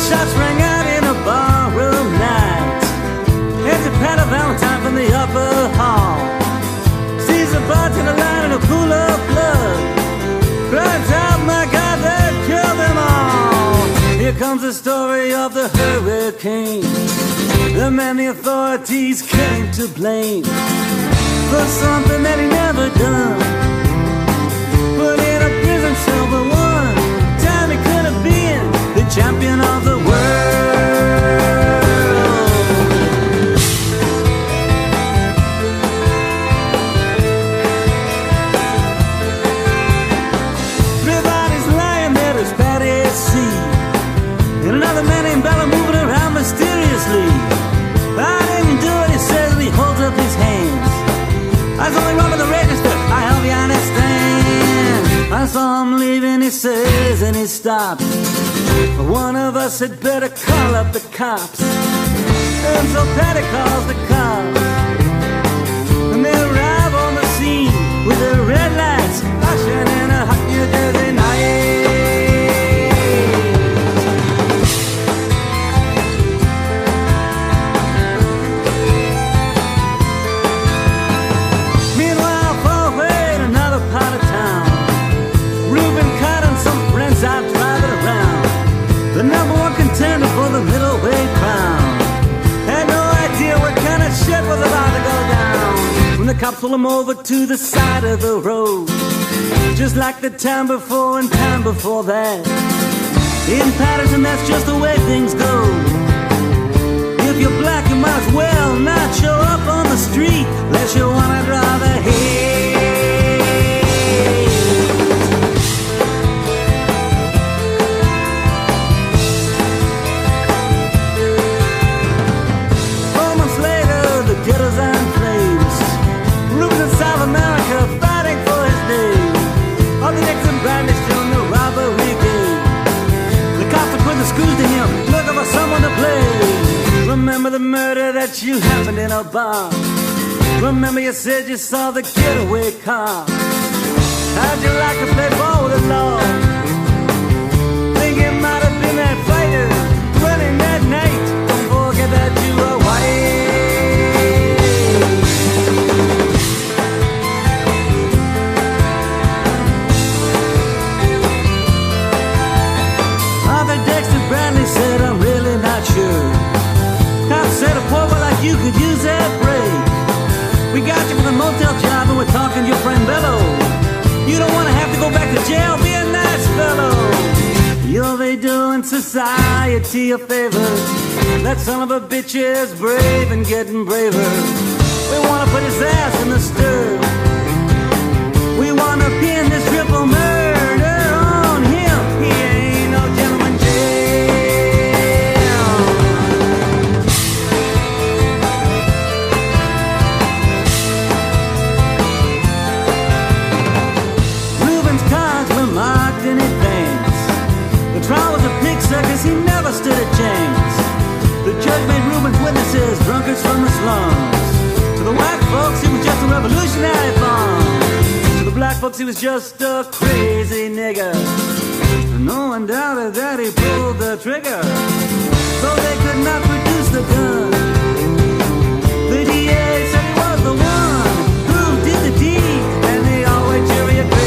Shots rang out in a barroom night. Here's a pat of Valentine from the upper hall. Sees a bartender lying in a pool of blood. Cries out, my God, they killed them all. Here comes the story of the hurricane. The man the authorities came to blame for something that he never done. Put in a prison cell for one time he could have been the champion of the world. Three bodies lying there as bad as sea, and another man named Bella moving around mysteriously. I didn't do it, he says, and he holds up his hands. I was only robbing the register, I hope you understand. I saw him leaving, he says, and he stopped. One of us had better call up the cops. And so Patty calls the cops, and they arrive on the scene with their red lights flashing in a hot New Jersey night. Meanwhile, far away in another part of town, Reuben Cott and some friends out driving around. The number one contender for the middleweight crown had no idea what kind of shit was about to go down. When the cops pull him over to the side of the road, just like the time before and time before that. In Patterson, that's just the way things go. If you're black, you might as well not show up on the street unless you wanna draw the hate. Ghettos and flames. Rubens in South America fighting for his name. All the Nixon bandits join the robbery game. The cops are putting the screws to him, looking for someone to blame. Remember the murder that you happened in a bar. Remember you said you saw the getaway car. How'd you like to play ball with the law? Think it might have been that fighter running that night. Don't forget that you were white. Said I'm really not sure. Cop said a poor boy like you could use that break. We got you with a motel job and we're talking to your friend Bello. You don't want to have to go back to jail, be a nice fellow. You'll be doing society a favor. That son of a bitch is brave and getting braver. We want to put his ass in the stir. We want to pin this triple murder on him. He ain't no gentleman jail. In advance, the trial was a pig circus, he never stood a chance. The judge made Reuben's witnesses drunkards from the slums. To the white folks, he was just a revolutionary bomb. To the black folks, he was just a crazy nigger. No one doubted that he pulled the trigger, though they could not produce the gun. The DA said he was the one who did the deed, and the all-white jury agreed.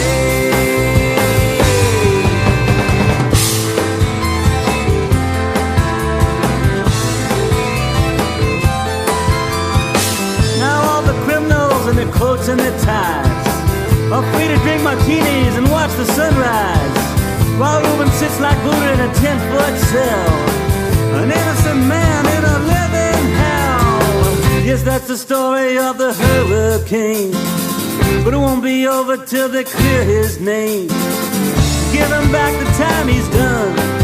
And their coats and their ties are free to drink martinis and watch the sunrise, while Reuben sits like Buddha in a 10-foot cell, an innocent man in a living hell. Yes, that's the story of the hurricane, but it won't be over till they clear his name. Give him back the time he's done.